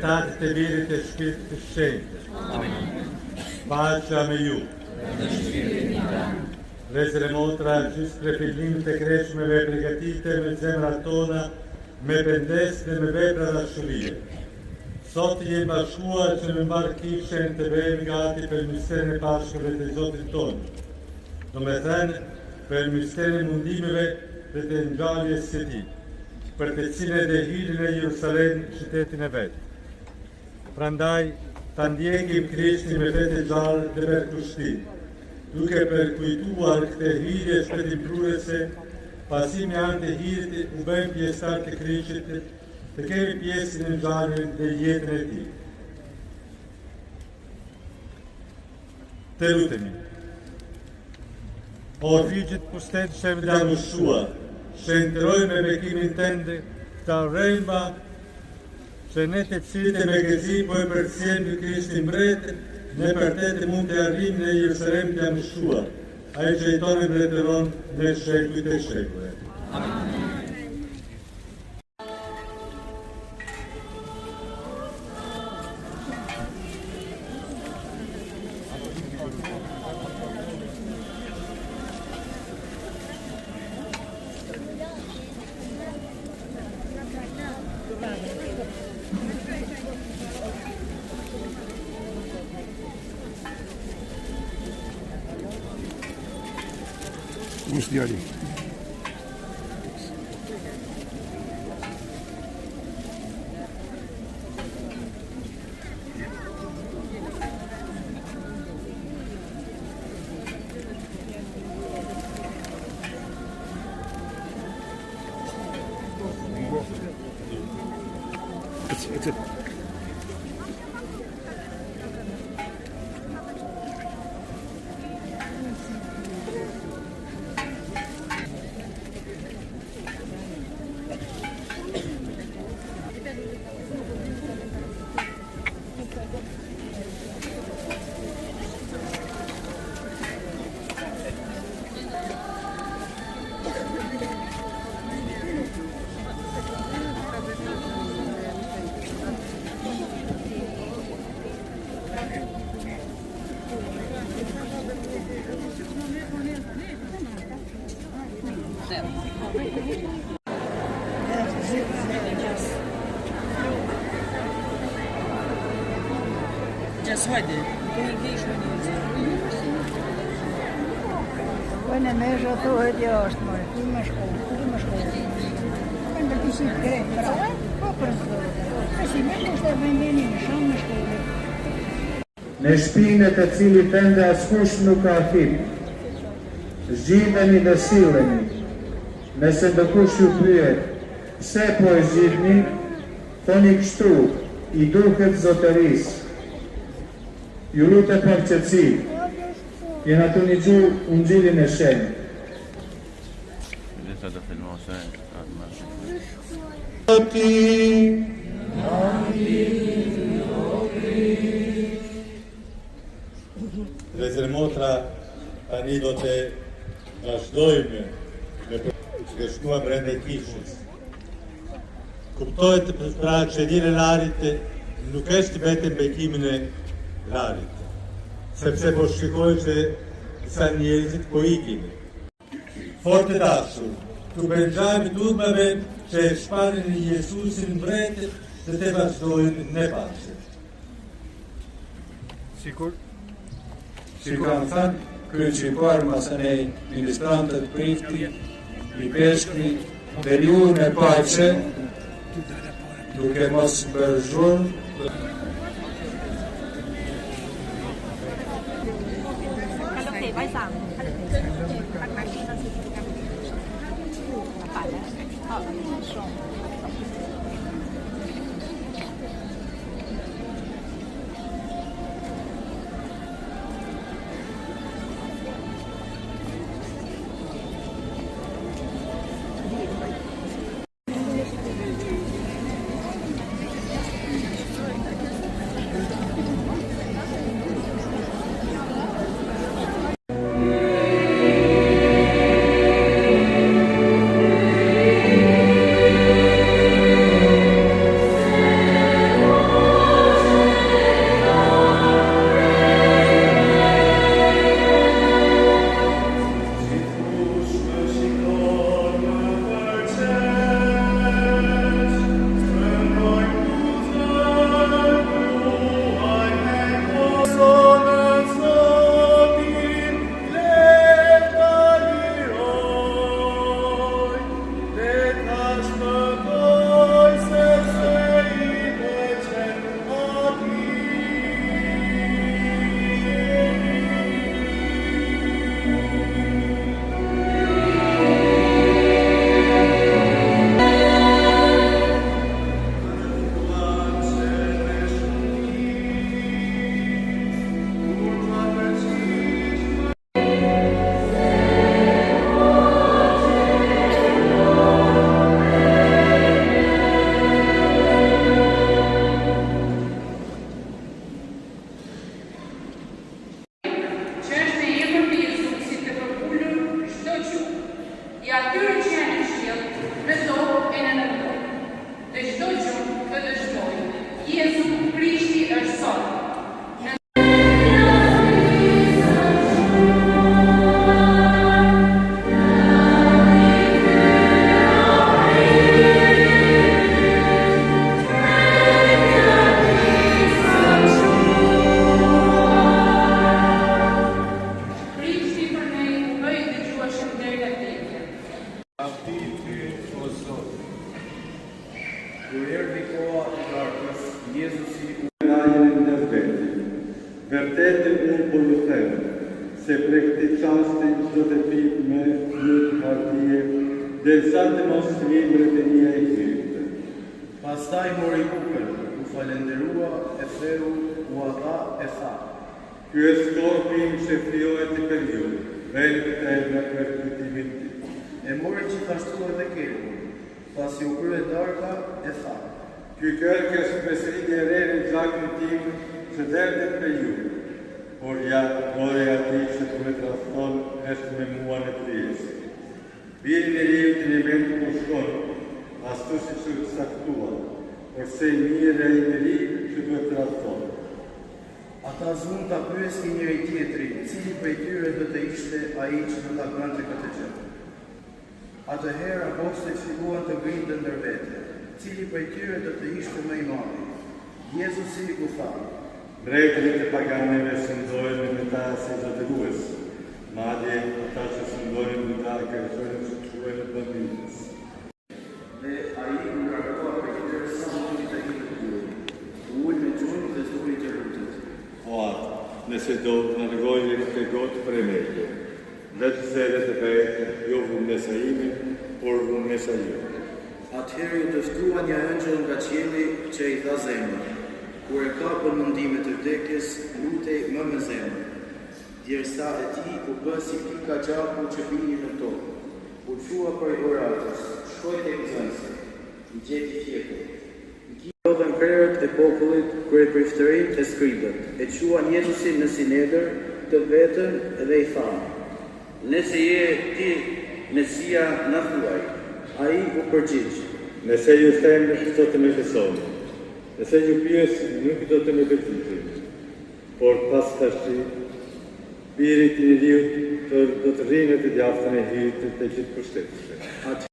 libertatit e lirit e shpirtit të shenjtë. Pacha me ju. Vlezër e motra, gjysë për fillimit e kreshmeve e pregatite me zemrat tona, me pendes dhe me vepra dashurie. Sot jemi bashkuar që me mbarë kishen të bëjmë gati për misterën e pashkëve të Zotit tonë. Do me thënë, për misterën e mundimeve dhe të ngjarjes së tij, për të cilën e hyrjen në Jerusalem, qytetin e vet. Prandaj, ta ndjekim Krishtin me vetë gjallë dhe me kushtim, duke përkujtuar këtë hyrje shpëtimtruese, pasi me anë të hyrjes u bëjmë pjesëtar të Krishtit, të kemi pjesën në ngjarjen dhe jetën e tij. Të lutemi. O Figjit pushtetshëm dhe mëshuar, shëndroj me bekimin tënd këta rremba, që ne të cilët e me gëzi po e përcjellim Krishtin mbretër, ne për te të mund të arrijmë në Jerusalem të mëshuar, ai që jeton e mbretëron në shekujt e shekujve. Amen. Mos djali. It's it. Just hadi. Păi me jătohet jashtë, more, ku me shkollë. Kanë të pisi krejt, bravo. Po për si me kushtë e vendeni në shamë në shkollë. Në shpinë të cilit ende askush nuk ka hip. Zgjidheni dhe silleni. Nëse ndonkush ju pyet, pse po e zgjidhni, thoni kështu, i duhet zotërisë. Ju lutem për qetësi, jena të një gjurë ungjillin e shenjtë. Vlezër motra, tani do të vazhdojmë me përshkështua brenda kishës. Kuptohet pra që dhire larit nuk është vetëm bekimin e larit, sepse po shikoj që disa njerëzit po ikin. Fort të dashur, të benxhajmë turmave që e shparin në Jezusin mbretër dhe të vazhdojnë në pace. Sikur Kam thënë, kryqëpar masanej ministrantët prifti, i peshkri, dhe ju në pace, duke mos bërgjur, është sot. Krishti për ne u bëj dëgjueshëm deri në vdekje. Lavdi ty, o Zot. Kur erdhi koha e darkës, Jezusi u Rajën në vdekje. Vërtetë unë po ju them, se prej këtij çasti do të pik me një hartije, derisa të mos vijë mbretëria e Krishtit. pastaj mori bukën, u falenderua, e theu, u dha e tha. Ky është korpi im që krijohet për ju, vetë në përkujtimin tim. E mori gjithashtu edhe kelin, pasi u krye darka, e tha. Ky kërk është besëri e re në gjakun tim që derdhet për ju, por ja dore ati që të me trafton është me mua në krijesë. Biri njeriu të një vend ku shkon, ashtu siç u saktua, porse i mirë e i njeriu që duhet trafton. Ata zun ta pyesin njëri tjetrin, cili prej tyre do të ishte ai që do ta bënte këtë gjë. Atëherë apostujt filluan të grindën ndër vete, cili prej tyre do të ishte më i madhi. Jezusi u tha. Mbretërit e paganëve sundojnë me ta si zotërues, madje ata që sundojnë me ta kërkojnë që quhen banditës. Dhe ai u ngarkua për tyre sa mundi të hiqte tyre. U ul me gjunë dhe zuri të rrugës. O atë, nëse do të nërgojnë të gotë për e mejke, vetë se edhe të vetë, jo vunë mesa ime, por vunë mesa jo. Atëherë ju dëftua një ëngjëll nga qielli që i tha zemër. Kur e kapën mundimet e vdekjes, lutej më me zemër. Djersa e tij u bë si pika gjaku që bini në tokë. U qua për oratës, shkoi tek nxënësi, i gjeti fjekur. Lodhen krerët e popullit, kryepriftërit e skribët, e quan Jezusin në sinedër të vetën dhe i thanë. Nëse je ti Mesia, na thuaj. Ai u përgjigj. Nëse ju them, do të më besoni. Nëse ju pyes, nuk do të më besioni. Por pas tashi, biri i njeriut do të rrinë të djathtë e hyjtë të gjithë pushtetit.